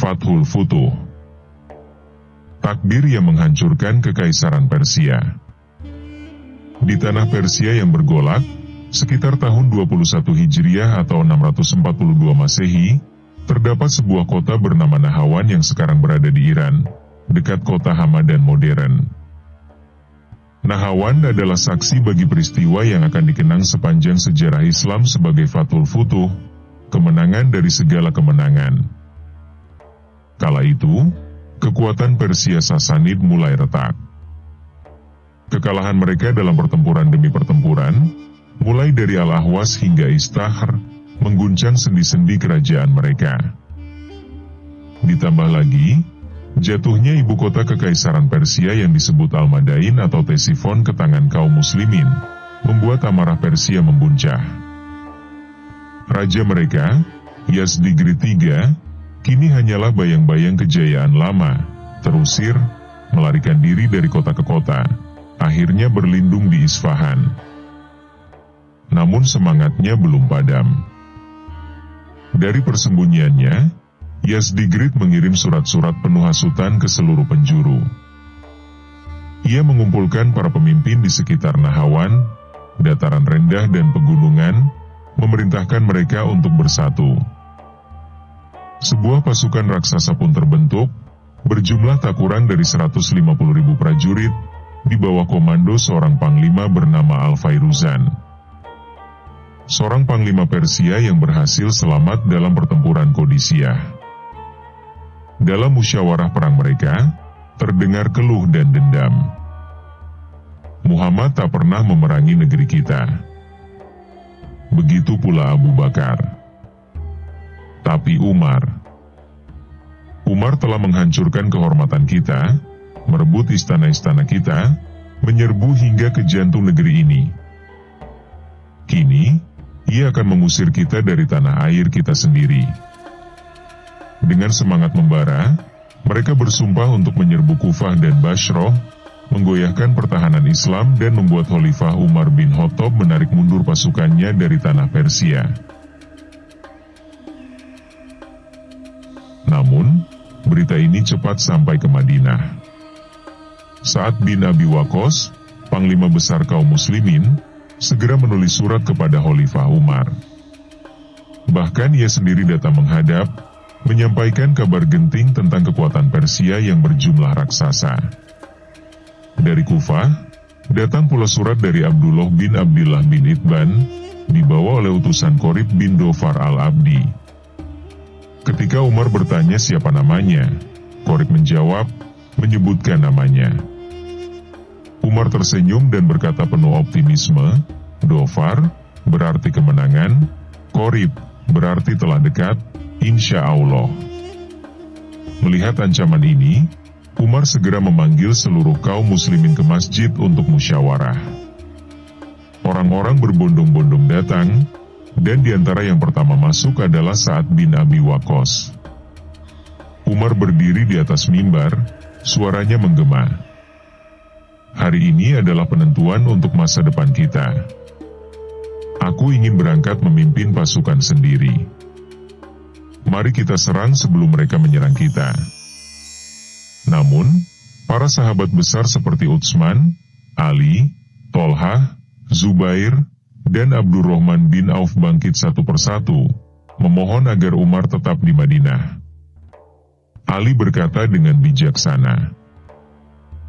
Fathul Futuh. Takbir yang menghancurkan kekaisaran Persia. Di tanah Persia yang bergolak, sekitar tahun 21 Hijriah atau 642 Masehi, terdapat sebuah kota bernama Nahawan yang sekarang berada di Iran, dekat kota Hamadan modern. Nahawan adalah saksi bagi peristiwa yang akan dikenang sepanjang sejarah Islam sebagai Fathul Futuh, kemenangan dari segala kemenangan. Kala itu, kekuatan Persia Sasanid mulai retak. Kekalahan mereka dalam pertempuran demi pertempuran, mulai dari Al-Ahwas hingga Istahr, mengguncang sendi-sendi kerajaan mereka. Ditambah lagi, jatuhnya ibu kota kekaisaran Persia yang disebut Al-Madain atau Tesifon ke tangan kaum muslimin, membuat amarah Persia membuncah. Raja mereka, Yazdigrid III, kini hanyalah bayang-bayang kejayaan lama, terusir, melarikan diri dari kota ke kota, akhirnya berlindung di Isfahan. Namun semangatnya belum padam. Dari persembunyiannya, Yazdigrid mengirim surat-surat penuh hasutan ke seluruh penjuru. Ia mengumpulkan para pemimpin di sekitar Nahawan, dataran rendah dan pegunungan, memerintahkan mereka untuk bersatu. Sebuah pasukan raksasa pun terbentuk, berjumlah tak kurang dari 150.000 prajurit, di bawah komando seorang panglima bernama Al-Fairuzan. Seorang panglima Persia yang berhasil selamat dalam pertempuran Qadisiyah. Dalam musyawarah perang mereka, terdengar keluh dan dendam. Muhammad tak pernah memerangi negeri kita. Begitu pula Abu Bakar. Tapi Umar telah menghancurkan kehormatan kita, merebut istana-istana kita, menyerbu hingga ke jantung negeri ini. Kini, ia akan mengusir kita dari tanah air kita sendiri. Dengan semangat membara, mereka bersumpah untuk menyerbu Kufah dan Bashrah, menggoyahkan pertahanan Islam dan membuat Khalifah Umar bin Khattab menarik mundur pasukannya dari tanah Persia. Namun, berita ini cepat sampai ke Madinah. Sa'ad bin Abi Waqqas, panglima besar kaum muslimin, segera menulis surat kepada Khalifah Umar. Bahkan ia sendiri datang menghadap, menyampaikan kabar genting tentang kekuatan Persia yang berjumlah raksasa. Dari Kufah, datang pula surat dari Abdullah bin Abdillah bin Itban, dibawa oleh utusan Qorib bin Dofar al-Abdi. Ketika Umar bertanya siapa namanya, Qorib menjawab, menyebutkan namanya. Umar tersenyum dan berkata penuh optimisme, Dofar berarti kemenangan, Qorib berarti telah dekat, insya Allah. Melihat ancaman ini, Umar segera memanggil seluruh kaum muslimin ke masjid untuk musyawarah. Orang-orang berbondong-bondong datang, dan di antara yang pertama masuk adalah Sa'ad bin Abi Waqqas. Umar berdiri di atas mimbar, suaranya menggema. Hari ini adalah penentuan untuk masa depan kita. Aku ingin berangkat memimpin pasukan sendiri. Mari kita serang sebelum mereka menyerang kita. Namun, para sahabat besar seperti Utsman, Ali, Tolhah, Zubair, dan Abdurrahman bin Auf bangkit satu persatu, memohon agar Umar tetap di Madinah. Ali berkata dengan bijaksana,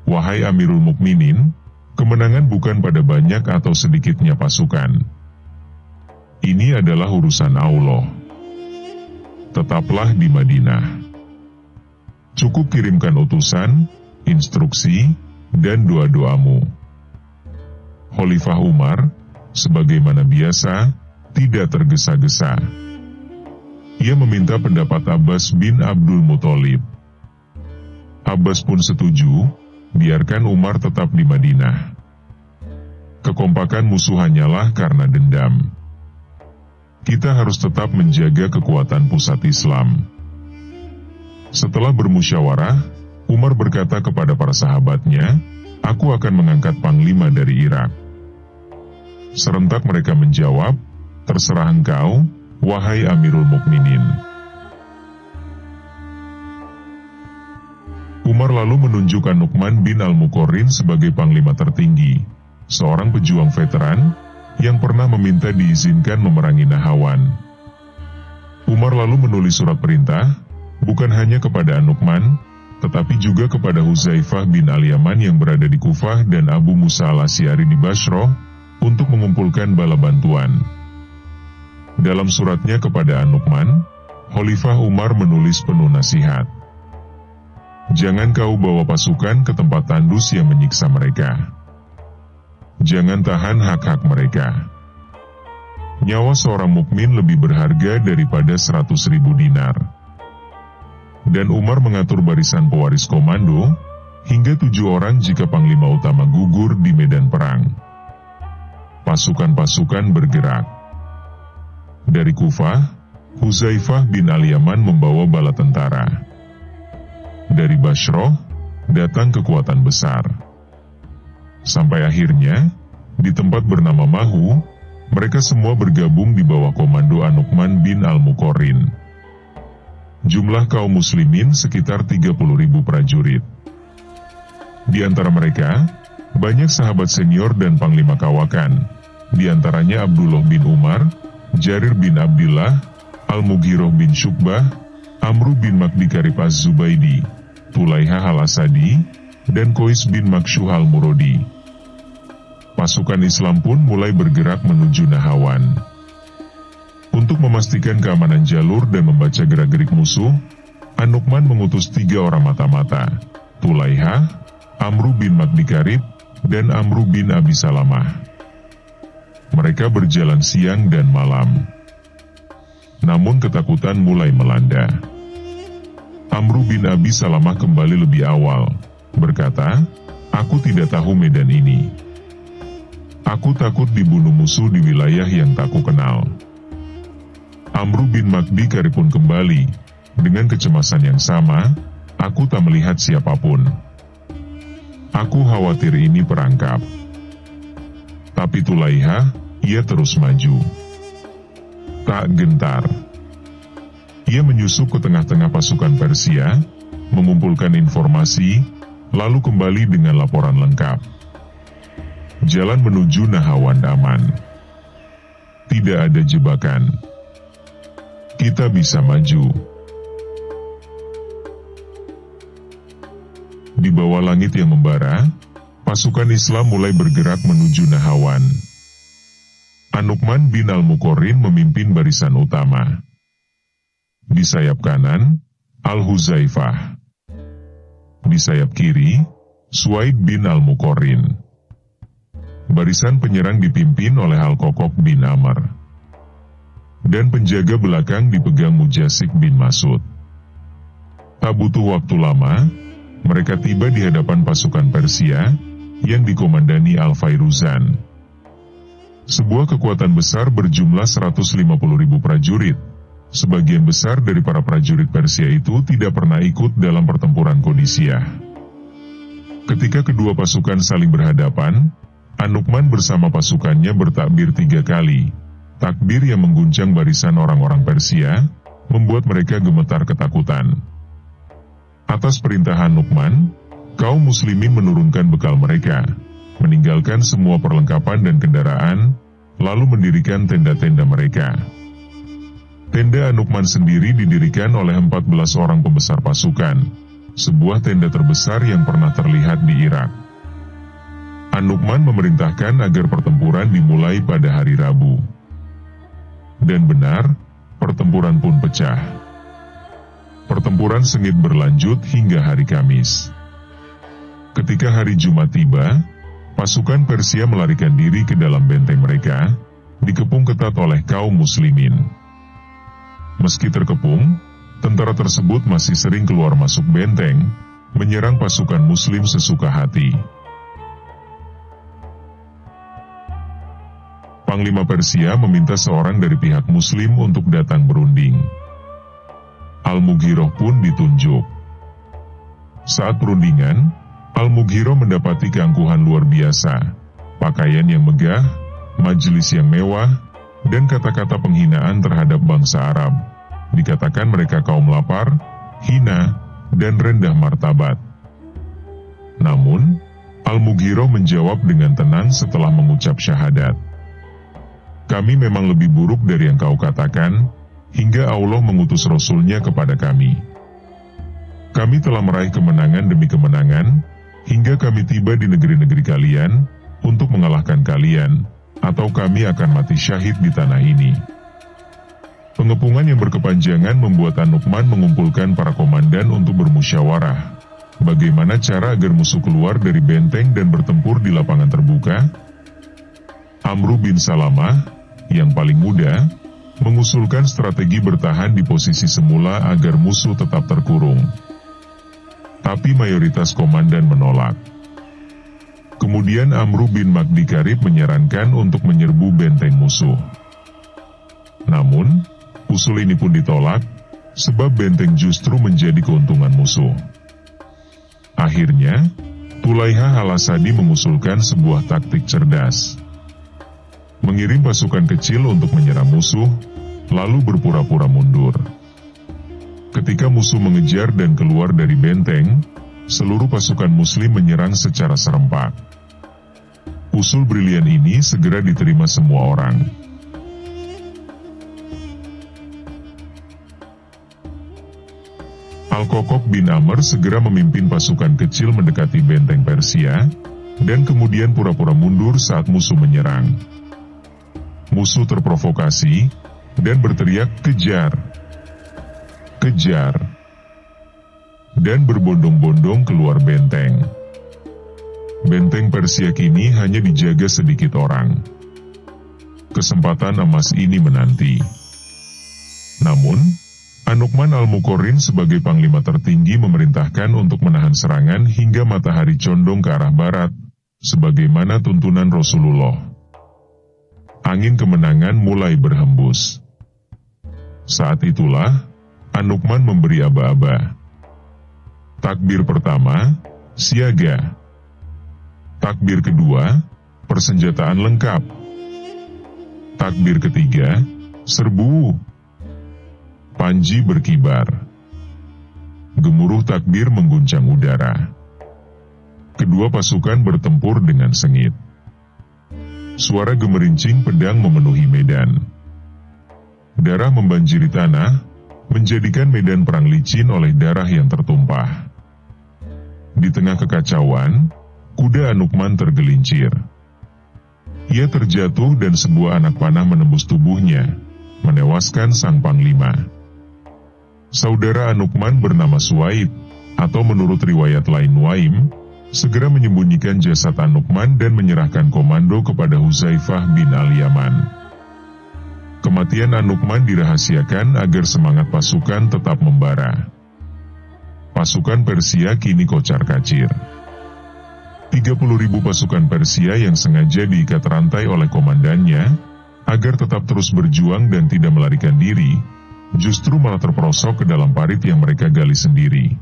"Wahai Amirul Mukminin, kemenangan bukan pada banyak atau sedikitnya pasukan. Ini adalah urusan Allah. Tetaplah di Madinah. Cukup kirimkan utusan, instruksi, dan doa-doamu." Khalifah Umar, sebagaimana biasa, tidak tergesa-gesa. Ia meminta pendapat Abbas bin Abdul Muthalib. Abbas pun setuju, biarkan Umar tetap di Madinah. Kekompakan musuh hanyalah karena dendam. Kita harus tetap menjaga kekuatan pusat Islam. Setelah bermusyawarah, Umar berkata kepada para sahabatnya, "Aku akan mengangkat panglima dari Irak." Serentak mereka menjawab, "Terserah engkau, wahai Amirul Mukminin." Umar lalu menunjuk An-Nu'man bin Al-Muqarrin sebagai panglima tertinggi, seorang pejuang veteran yang pernah meminta diizinkan memerangi Nahawan. Umar lalu menulis surat perintah, bukan hanya kepada An-Nu'man, tetapi juga kepada Huzaifah bin Al-Yaman yang berada di Kufah dan Abu Musa al-Asy'ari di Bashrah, untuk mengumpulkan bala bantuan. Dalam suratnya kepada An-Nu'man, Khalifah Umar menulis penuh nasihat. Jangan kau bawa pasukan ke tempat tandus yang menyiksa mereka. Jangan tahan hak-hak mereka. Nyawa seorang mukmin lebih berharga daripada 100.000 dinar. Dan Umar mengatur barisan pewaris komando, hingga 7 orang jika panglima utama gugur di medan perang. Pasukan-pasukan bergerak. Dari Kufah, Huzaifah bin Al-Yaman membawa bala tentara. Dari Bashrah, datang kekuatan besar. Sampai akhirnya, di tempat bernama Mahu, mereka semua bergabung di bawah komando An-Nu'man bin Al-Muqarrin. Jumlah kaum muslimin sekitar 30.000 prajurit. Di antara mereka, banyak sahabat senior dan panglima kawakan, di antaranya Abdullah bin Umar, Jarir bin Abdillah, Al-Mughirah bin Syu'bah, Amru bin Makdi Karib Az-Zubaydi, Tulaiha al-Asadi, dan Qais bin Makshuh al-Murodi. Pasukan Islam pun mulai bergerak menuju Nahawan. Untuk memastikan keamanan jalur dan membaca gerak-gerik musuh, An-Nu'man mengutus 3 orang mata-mata, Tulaiha, Amru bin Makdi Karib, dan Amru bin Abi Salamah. Mereka berjalan siang dan malam. Namun ketakutan mulai melanda. Amru bin Abi Salamah kembali lebih awal, berkata, "Aku tidak tahu medan ini. Aku takut dibunuh musuh di wilayah yang tak ku kenal." Amru bin Makdi Karib pun kembali, dengan kecemasan yang sama, "Aku tak melihat siapapun. Aku khawatir ini perangkap." Tapi Tulaiha, ia terus maju. Tak gentar. Ia menyusup ke tengah-tengah pasukan Persia, mengumpulkan informasi, lalu kembali dengan laporan lengkap. Jalan menuju Nahawan aman. Tidak ada jebakan. Kita bisa maju. Di bawah langit yang membara, pasukan Islam mulai bergerak menuju Nahawan. An-Nu'man bin Al-Muqarrin memimpin barisan utama. Di sayap kanan, Al-Huzaifah. Di sayap kiri, Suaid bin Al-Muqarrin. Barisan penyerang dipimpin oleh Al-Kokok bin Amr. Dan penjaga belakang dipegang Mujasik bin Masud. Tak butuh waktu lama, mereka tiba di hadapan pasukan Persia, yang dikomandani Al-Fairuzan. Sebuah kekuatan besar berjumlah 150.000 prajurit. Sebagian besar dari para prajurit Persia itu tidak pernah ikut dalam pertempuran Qadisiyah. Ketika kedua pasukan saling berhadapan, An-Nu'man bersama pasukannya bertakbir 3 kali. Takbir yang mengguncang barisan orang-orang Persia, membuat mereka gemetar ketakutan. Atas perintah An-Nu'man, kaum muslimin menurunkan bekal mereka, meninggalkan semua perlengkapan dan kendaraan, lalu mendirikan tenda-tenda mereka. Tenda An-Nu'man sendiri didirikan oleh 14 orang pembesar pasukan, sebuah tenda terbesar yang pernah terlihat di Irak. An-Nu'man memerintahkan agar pertempuran dimulai pada hari Rabu. Dan benar, pertempuran pun pecah. Pertempuran sengit berlanjut hingga hari Kamis. Ketika hari Jumat tiba, pasukan Persia melarikan diri ke dalam benteng mereka, dikepung ketat oleh kaum muslimin. Meski terkepung, tentara tersebut masih sering keluar masuk benteng, menyerang pasukan muslim sesuka hati. Panglima Persia meminta seorang dari pihak muslim untuk datang berunding. Al-Mughirah pun ditunjuk. Saat perundingan, Al-Mughirah mendapati keangkuhan luar biasa, pakaian yang megah, majelis yang mewah, dan kata-kata penghinaan terhadap bangsa Arab. Dikatakan mereka kaum lapar, hina, dan rendah martabat. Al-Mughirah menjawab dengan tenang setelah mengucap syahadat. Kami memang lebih buruk dari yang kau katakan, hingga Allah mengutus Rasul-Nya kepada kami. Kami telah meraih kemenangan demi kemenangan, hingga kami tiba di negeri-negeri kalian, untuk mengalahkan kalian, atau kami akan mati syahid di tanah ini. Pengepungan yang berkepanjangan membuat An-Nu'man mengumpulkan para komandan untuk bermusyawarah. Bagaimana cara agar musuh keluar dari benteng dan bertempur di lapangan terbuka? Amru bin Salamah, yang paling muda, mengusulkan strategi bertahan di posisi semula agar musuh tetap terkurung. Tapi mayoritas komandan menolak. Kemudian Amru bin Magdi Karib menyarankan untuk menyerbu benteng musuh. Namun, usul ini pun ditolak, sebab benteng justru menjadi keuntungan musuh. Akhirnya, Tulaiha al-Asadi mengusulkan sebuah taktik cerdas. Mengirim pasukan kecil untuk menyerang musuh, lalu berpura-pura mundur. Ketika musuh mengejar dan keluar dari benteng, seluruh pasukan muslim menyerang secara serempak. Usul brilian ini segera diterima semua orang. Al-Kokok bin Amr segera memimpin pasukan kecil mendekati benteng Persia, dan kemudian pura-pura mundur saat musuh menyerang. Musuh terprovokasi, dan berteriak kejar, kejar, dan berbondong-bondong keluar benteng. Benteng Persia kini hanya dijaga sedikit orang. Kesempatan emas ini menanti. Namun, An-Nu'man al-Muqarrin sebagai panglima tertinggi memerintahkan untuk menahan serangan hingga matahari condong ke arah barat, sebagaimana tuntunan Rasulullah. Angin kemenangan mulai berhembus. Saat itulah, An-Nu'man memberi aba-aba. Takbir pertama, siaga. Takbir kedua, persenjataan lengkap. Takbir ketiga, serbu. Panji berkibar. Gemuruh takbir mengguncang udara. Kedua pasukan bertempur dengan sengit. Suara gemerincing pedang memenuhi medan. Darah membanjiri tanah, menjadikan medan perang licin oleh darah yang tertumpah. Di tengah kekacauan, kuda An-Nu'man tergelincir. Ia terjatuh dan sebuah anak panah menembus tubuhnya, menewaskan sang panglima. Saudara An-Nu'man bernama Suwaid, atau menurut riwayat lain Nuaim, segera menyembunyikan jasad An-Nu'man dan menyerahkan komando kepada Huzaifah bin Al-Yaman. Kematian An-Nu'man dirahasiakan agar semangat pasukan tetap membara. Pasukan Persia kini kocar-kacir. 30.000 pasukan Persia yang sengaja diikat rantai oleh komandannya, agar tetap terus berjuang dan tidak melarikan diri, justru malah terperosok ke dalam parit yang mereka gali sendiri.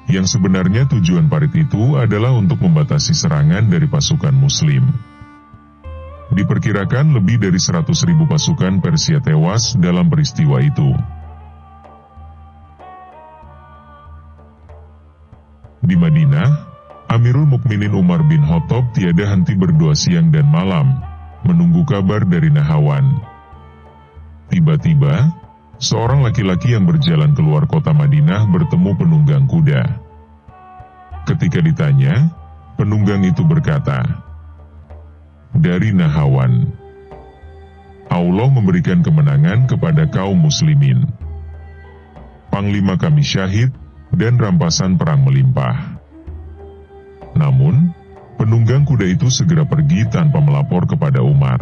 Yang sebenarnya tujuan parit itu adalah untuk membatasi serangan dari pasukan muslim. Diperkirakan lebih dari 100.000 pasukan Persia tewas dalam peristiwa itu. Di Madinah, Amirul Mukminin Umar bin Khattab tiada henti berdoa siang dan malam, menunggu kabar dari Nahawan. Tiba-tiba, seorang laki-laki yang berjalan keluar kota Madinah bertemu penunggang kuda. Ketika ditanya, penunggang itu berkata, "Dari Nahawan. Allah memberikan kemenangan kepada kaum muslimin. Panglima kami syahid, dan rampasan perang melimpah." Namun, penunggang kuda itu segera pergi tanpa melapor kepada Umar.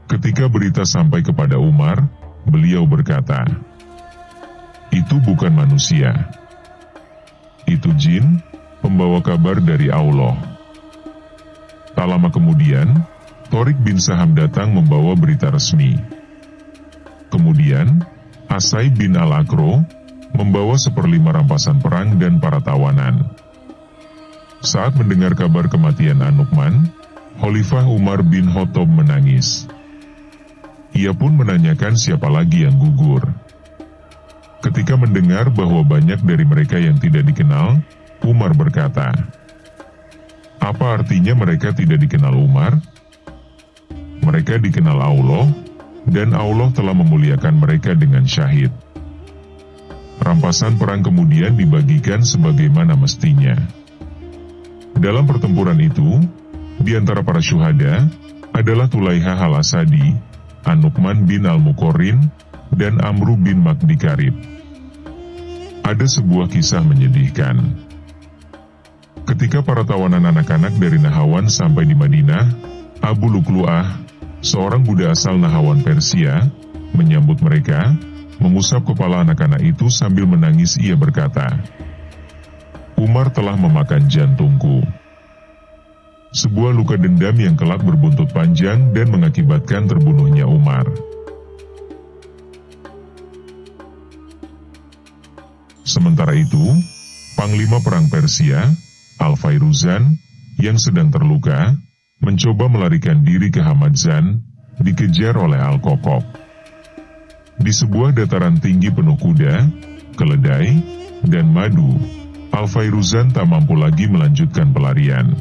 Ketika berita sampai kepada Umar, beliau berkata, "Itu bukan manusia. Itu jin, pembawa kabar dari Allah." Tak lama kemudian, Thorik bin Saham datang membawa berita resmi. Kemudian, Asai bin Al-Akro membawa 1/5 rampasan perang dan para tawanan. Saat mendengar kabar kematian An-Nu'man, Khalifah Umar bin Khattab menangis. Ia pun menanyakan siapa lagi yang gugur. Ketika mendengar bahwa banyak dari mereka yang tidak dikenal, Umar berkata, Apa artinya mereka tidak dikenal Umar? Mereka dikenal Allah, dan Allah telah memuliakan mereka dengan syahid. Rampasan perang kemudian dibagikan sebagaimana mestinya. Dalam pertempuran itu, di antara para syuhada adalah Tulaiha al-Asadi, An-Nu'man bin Al-Muqarrin, dan Amru bin Magdi Karib. Ada sebuah kisah menyedihkan. Ketika para tawanan anak-anak dari Nahawan sampai di Madinah, Abu Lu'lu'ah, seorang budak asal Nahawan Persia, menyambut mereka, mengusap kepala anak-anak itu sambil menangis. Ia berkata, "Umar telah memakan jantungku." Sebuah luka dendam yang kelak berbuntut panjang dan mengakibatkan terbunuhnya Umar. Sementara itu, Panglima Perang Persia, Al-Fairuzan, yang sedang terluka, mencoba melarikan diri ke Hamadzan, dikejar oleh Al-Kokok. Di sebuah dataran tinggi penuh kuda, keledai, dan madu, Al-Fairuzan tak mampu lagi melanjutkan pelarian.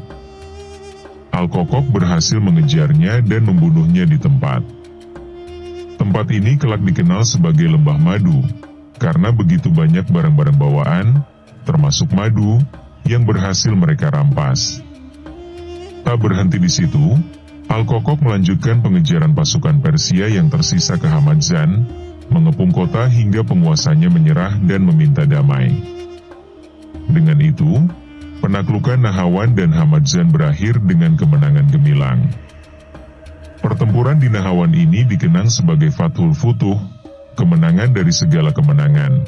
Al-Kokok berhasil mengejarnya dan membunuhnya di tempat. Tempat ini kelak dikenal sebagai Lembah Madu, karena begitu banyak barang-barang bawaan, termasuk madu, yang berhasil mereka rampas. Tak berhenti di situ, Al-Kokok melanjutkan pengejaran pasukan Persia yang tersisa ke Hamadzan, mengepung kota hingga penguasanya menyerah dan meminta damai. Dengan itu, penaklukan Nahawan dan Hamadzan berakhir dengan kemenangan gemilang. Pertempuran di Nahawan ini dikenang sebagai Fathul Futuh, kemenangan dari segala kemenangan,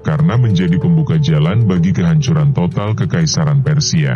karena menjadi pembuka jalan bagi kehancuran total kekaisaran Persia.